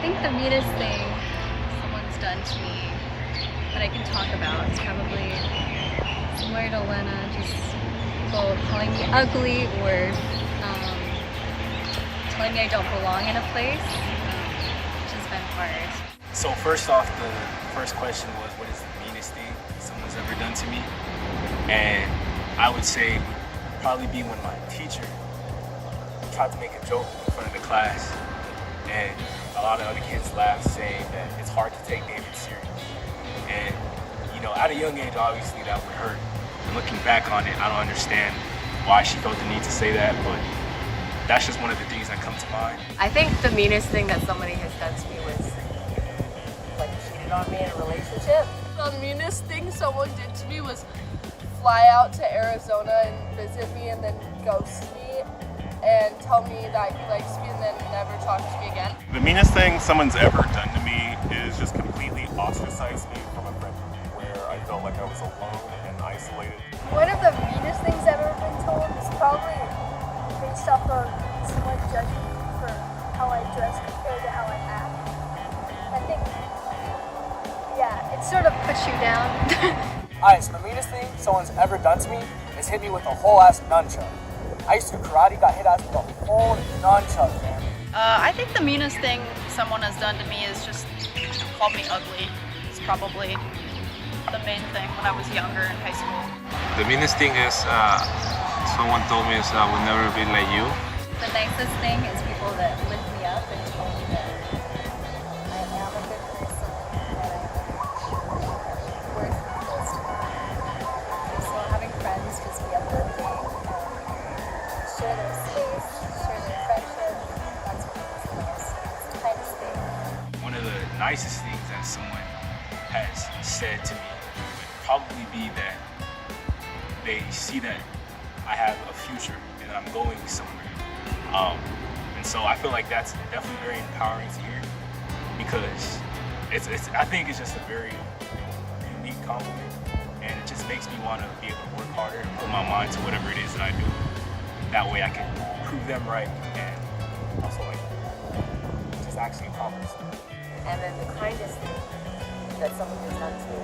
think the meanest thing someone's done to me that I can talk about is probably similar to Lena, just people calling me ugly or telling me I don't belong in a place, which has been hard. So first off, the first question was, what is the meanest thing someone's ever done to me? And I would say it would probably be when my teacher tried to make a joke in front of the class, and a lot of other kids laughed, saying that it's hard to take David serious. And you know, at a young age, obviously that would hurt. And looking back on it, I don't understand why she felt the need to say that, but that's just one of the things that come to mind. I think the meanest thing that somebody has done to me was like cheated on me in a relationship. The meanest thing someone did to me was fly out to Arizona and visit me and then ghost me and tell me that he likes me and then never talk to me again. The meanest thing someone's ever done to me is just completely ostracize me from a friend group where I felt like I was alone and isolated. One of the meanest things I've ever been told is probably based off of someone judging me for how I dress compared to how I act. I think, yeah, it sort of puts you down. Alright, so the meanest thing someone's ever done to me is hit me with a whole ass nunchuck. I used to do karate, got hit out with a whole nunchuck, man. I think the meanest thing someone has done to me is just called me ugly. It's probably the main thing when I was younger in high school. The meanest thing is someone told me I would never be like you. The nicest thing is people that lift me up and tell me that I am a good person, that I'm worth close to me. So having friends just be uplifting, share their space, share their friendship, that's the kindest thing. One of the nicest things that someone has said to me would probably be that they see that I have a future and that I'm going somewhere. And so I feel like that's definitely very empowering to hear, because I think it's just a very unique compliment, and it just makes me want to be able to work harder and put my mind to whatever it is that I do. That way I can prove them right and also like just actually accomplish it. And then the kindest thing that someone has done to me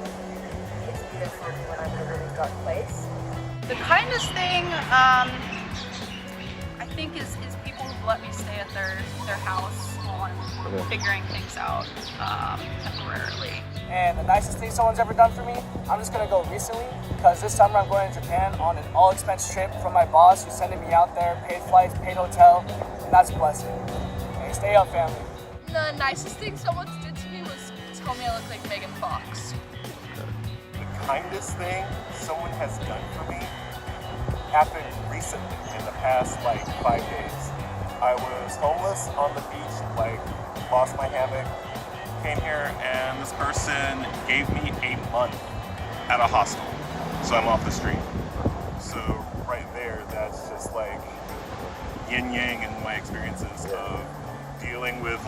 is either for me when I'm in a really dark place. The kindest thing, I think, is people who've let me stay at their house while I'm figuring things out temporarily. And the nicest thing someone's ever done for me, I'm just gonna go recently, because this summer I'm going to Japan on an all-expense trip from my boss who's sending me out there, paid flights, paid hotel, and that's a blessing. Hey, stay up, family. The nicest thing someone did to me was tell me I look like Megan Fox. The kindest thing someone has done for me happened recently in the past 5 days. I was homeless on the beach, lost my hammock, came here, and this person gave me a month at a hostel. So I'm off the street. So right there, that's just yin yang in my experiences of dealing with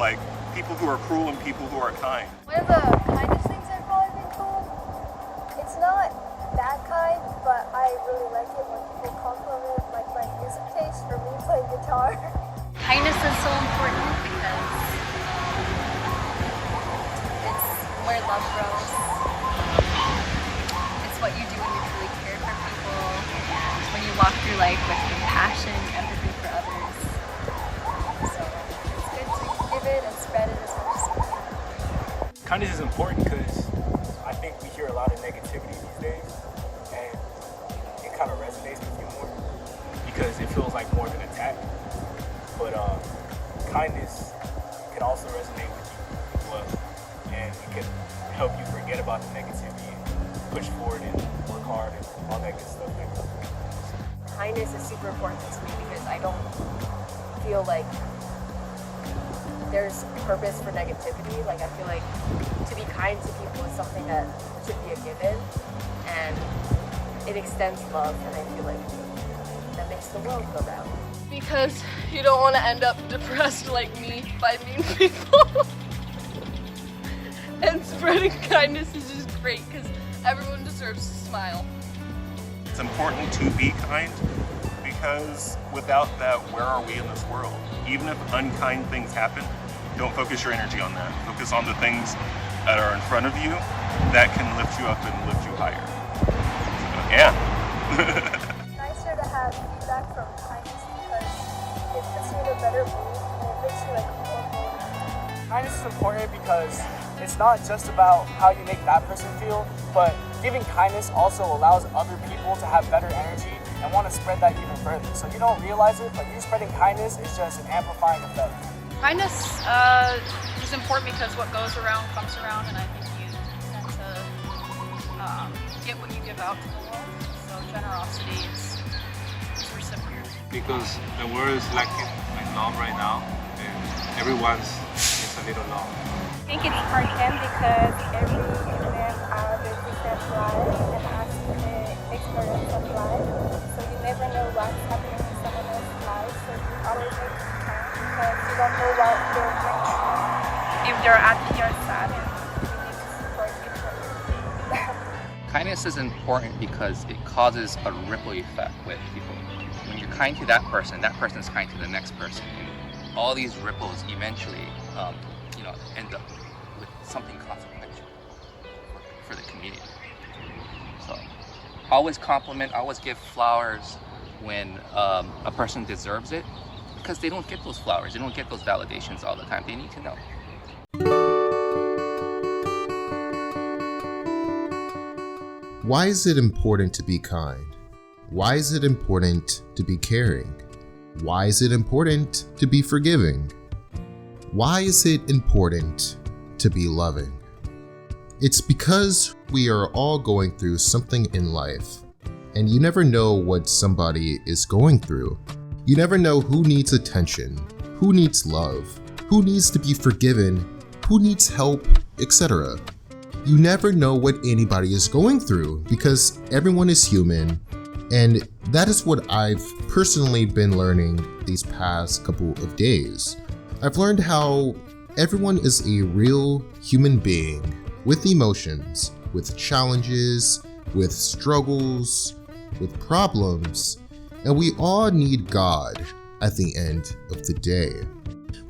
people who are cruel and people who are kind. One of the kindest things I've probably been told, it's not that kind, but I really like it when people compliment my music taste for me playing guitar. Kindness is so important because it's where love grows. It's what you do when you truly care for people, and when you walk through life with compassion, empathy for others. So it's good to give it and spread it as much as you can. Kindness is important because I think we hear a lot of negativity these days, and it kind of resonates with you more because it feels like more of an attack. But kindness can also resonate with you as well, and it can help you forget about the negativity and push forward and work hard and all that good stuff. Kindness is super important to me because I don't feel like there's purpose for negativity. I feel like to be kind to people is something that should be a given, and it extends love, and I feel like that makes the world go round. Because you don't want to end up depressed like me by mean people. And spreading kindness is just great because everyone deserves to smile. It's important to be kind because without that, where are we in this world? Even if unkind things happen, Don't focus your energy on that. Focus on the things that are in front of you that can lift you up and lift you higher. Yeah. It's nicer to have feedback from kindness because it puts you in a better mood and it makes you like more motivated. Kindness is important because it's not just about how you make that person feel, but giving kindness also allows other people to have better energy and want to spread that even further. So you don't realize it, but you spreading kindness is just an amplifying effect. Kindness is important because what goes around comes around, and I think you tend to get what you give out to the world. So generosity is reciprocal. Because the world is lacking like love right now, and everyone's needs a little love. I think it's important because every human has a different life and has an experience of life. So you never know what's happening in someone else's life. So you always need to be kind because you don't know what they're going through. If they're happy or sad, and you need to support each other. Kindness is important because it causes a ripple effect with people. When you're kind to that person is kind to the next person. And all these ripples eventually, end up with something consequential for the community. So, always compliment, always give flowers when a person deserves it, because they don't get those flowers, they don't get those validations all the time. They need to know. Why is it important to be kind? Why is it important to be caring? Why is it important to be forgiving? Why is it important to be loving? It's because we are all going through something in life, and you never know what somebody is going through. You never know who needs attention, who needs love, who needs to be forgiven, who needs help, etc. You never know what anybody is going through because everyone is human, and that is what I've personally been learning these past couple of days. I've learned how everyone is a real human being with emotions, with challenges, with struggles, with problems, and we all need God at the end of the day.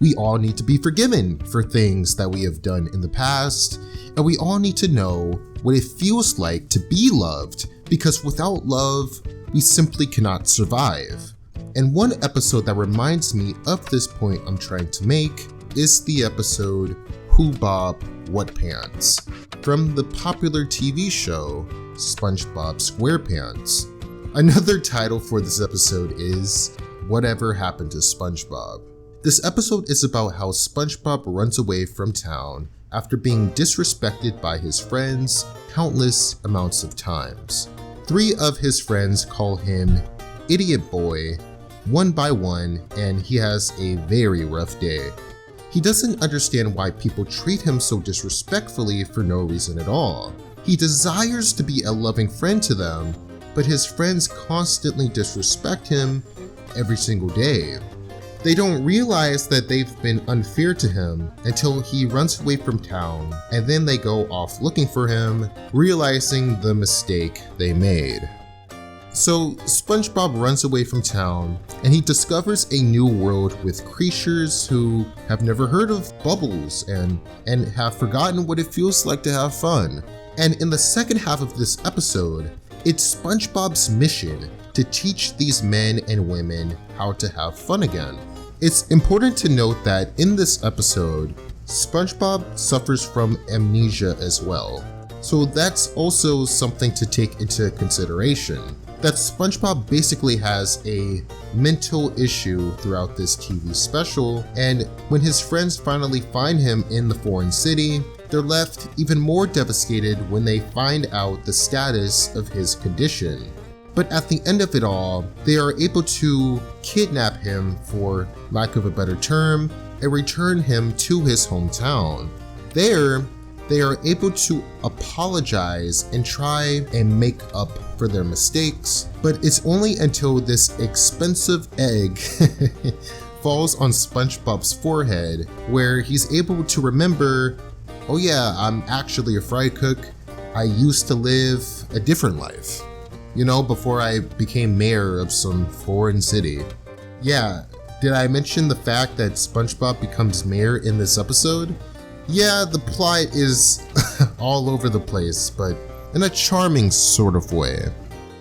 We all need to be forgiven for things that we have done in the past, and we all need to know what it feels like to be loved, because without love, we simply cannot survive. And one episode that reminds me of this point I'm trying to make is the episode Who Bob What Pants from the popular TV show SpongeBob SquarePants. Another title for this episode is Whatever Happened to SpongeBob. This episode is about how SpongeBob runs away from town after being disrespected by his friends countless amounts of times. 3 of his friends call him Idiot Boy one by one, and he has a very rough day. He doesn't understand why people treat him so disrespectfully for no reason at all. He desires to be a loving friend to them, but his friends constantly disrespect him every single day. They don't realize that they've been unfair to him until he runs away from town, and then they go off looking for him, realizing the mistake they made. So SpongeBob runs away from town, and he discovers a new world with creatures who have never heard of bubbles and have forgotten what it feels like to have fun. And in the second half of this episode, it's SpongeBob's mission to teach these men and women how to have fun again. It's important to note that in this episode, SpongeBob suffers from amnesia as well. So that's also something to take into consideration. That SpongeBob basically has a mental issue throughout this TV special, and when his friends finally find him in the foreign city, they're left even more devastated when they find out the status of his condition. But at the end of it all, they are able to kidnap him, for lack of a better term, and return him to his hometown. There, they are able to apologize and try and make up for their mistakes, but it's only until this expensive egg falls on SpongeBob's forehead where he's able to remember, oh yeah, I'm actually a fry cook. I used to live a different life, before I became mayor of some foreign city. Yeah, Did I mention the fact that SpongeBob becomes mayor in this episode? Yeah, the plot is all over the place, but in a charming sort of way.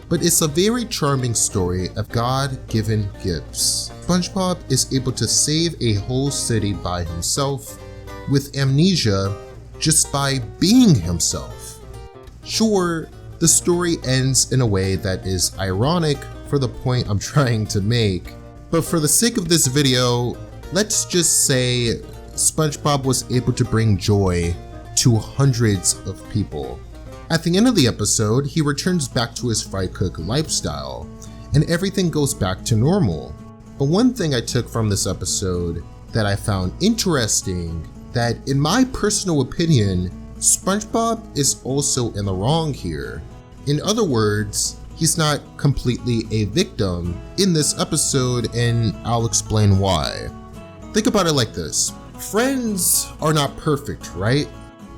But it's a very charming story of God-given gifts. SpongeBob is able to save a whole city by himself with amnesia just by being himself. Sure, the story ends in a way that is ironic for the point I'm trying to make, but for the sake of this video, let's just say SpongeBob was able to bring joy to hundreds of people. At the end of the episode, he returns back to his fry cook lifestyle, and everything goes back to normal. But one thing I took from this episode that I found interesting, that in my personal opinion, SpongeBob is also in the wrong here. In other words, he's not completely a victim in this episode, and I'll explain why. Think about it like this. Friends are not perfect, right?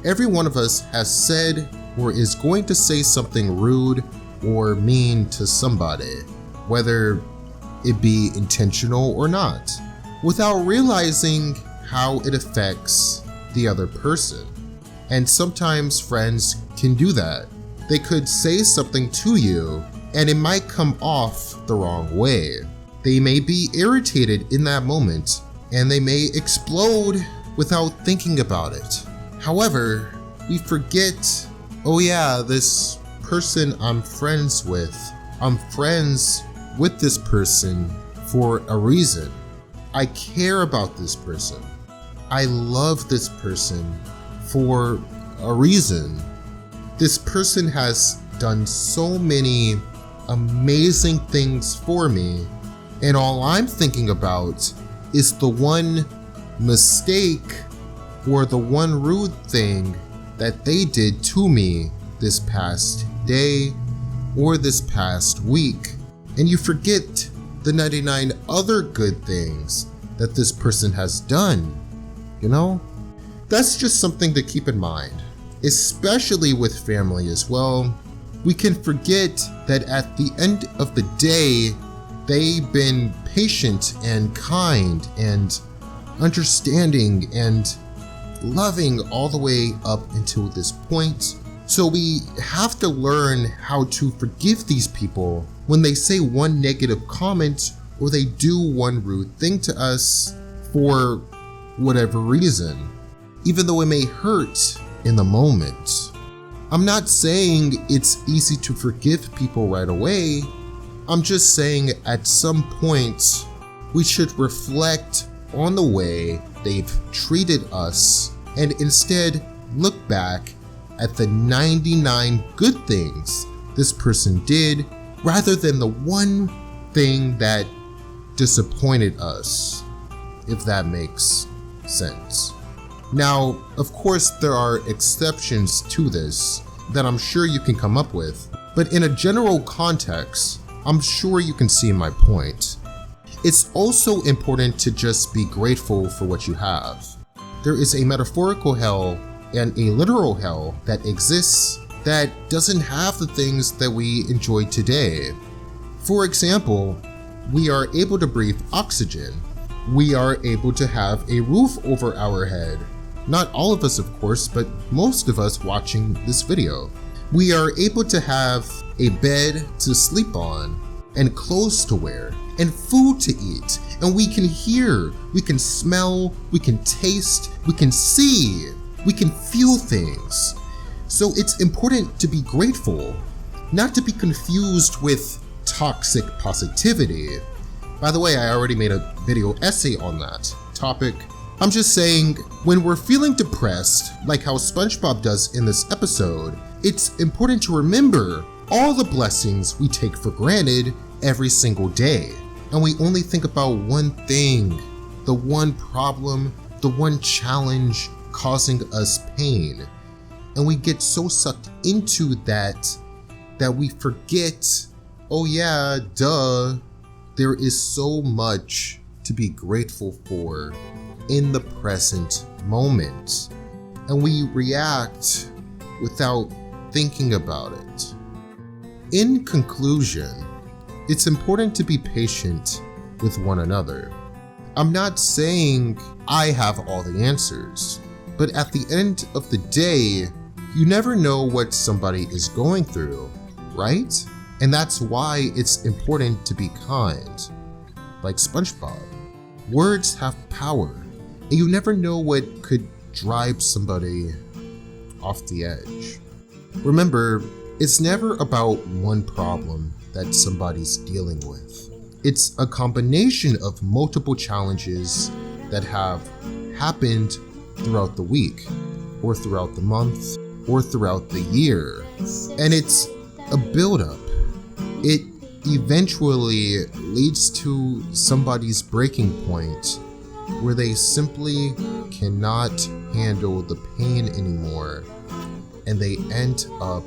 Every one of us has said or is going to say something rude or mean to somebody, whether it be intentional or not, without realizing how it affects the other person. And sometimes friends can do that. They could say something to you and it might come off the wrong way. They may be irritated in that moment and they may explode without thinking about it. However, we forget, oh yeah, this person I'm friends with this person for a reason. I care about this person. I love this person for a reason. This person has done so many amazing things for me, and all I'm thinking about is the one mistake or the one rude thing that they did to me this past day or this past week. And you forget the 99 other good things that this person has done, you know? That's just something to keep in mind, especially with family as well. We can forget that at the end of the day, they've been patient and kind and understanding and loving all the way up until this point. So we have to learn how to forgive these people when they say one negative comment or they do one rude thing to us for whatever reason, even though it may hurt in the moment. I'm not saying it's easy to forgive people right away. I'm just saying at some point we should reflect on the way they've treated us and instead look back at the 99 good things this person did rather than the one thing that disappointed us, if that makes sense. Now, of course, there are exceptions to this that I'm sure you can come up with, but in a general context, I'm sure you can see my point. It's also important to just be grateful for what you have. There is a metaphorical hell and a literal hell that exists that doesn't have the things that we enjoy today. For example, we are able to breathe oxygen. We are able to have a roof over our head. Not all of us, of course, but most of us watching this video. We are able to have a bed to sleep on and clothes to wear and food to eat. And we can hear, we can smell, we can taste, we can see, we can feel things. So it's important to be grateful, not to be confused with toxic positivity. By the way, I already made a video essay on that topic. I'm just saying, when we're feeling depressed, like how SpongeBob does in this episode, it's important to remember all the blessings we take for granted every single day. And we only think about one thing, the one problem, the one challenge causing us pain. And we get so sucked into that we forget, oh yeah, duh, there is so much to be grateful for in the present moment. And we react without thinking about it. In conclusion, it's important to be patient with one another. I'm not saying I have all the answers, but at the end of the day, you never know what somebody is going through, right? And that's why it's important to be kind. Like SpongeBob, words have power, and you never know what could drive somebody off the edge. Remember, it's never about one problem that somebody's dealing with. It's a combination of multiple challenges that have happened throughout the week, or throughout the month, or throughout the year. And it's a buildup. It eventually leads to somebody's breaking point where they simply cannot handle the pain anymore, and they end up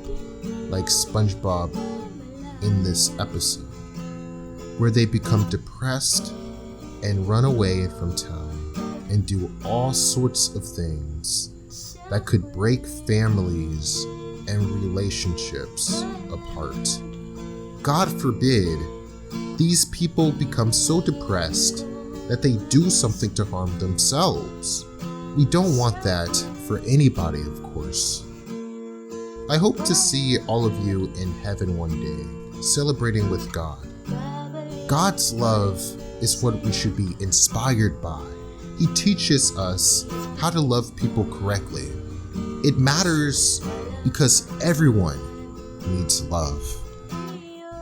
like SpongeBob in this episode, where they become depressed and run away from town and do all sorts of things that could break families and relationships apart. God forbid these people become so depressed that they do something to harm themselves. We don't want that for anybody, of course. I hope to see all of you in heaven one day, celebrating with God. God's love is what we should be inspired by. He teaches us how to love people correctly. It matters because everyone needs love.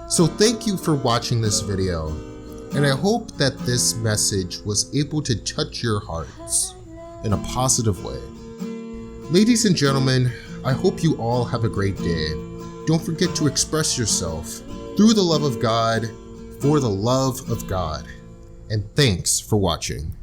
So thank you for watching this video, and I hope that this message was able to touch your hearts in a positive way. Ladies and gentlemen, I hope you all have a great day. Don't forget to express yourself through the love of God, for the love of God. And thanks for watching.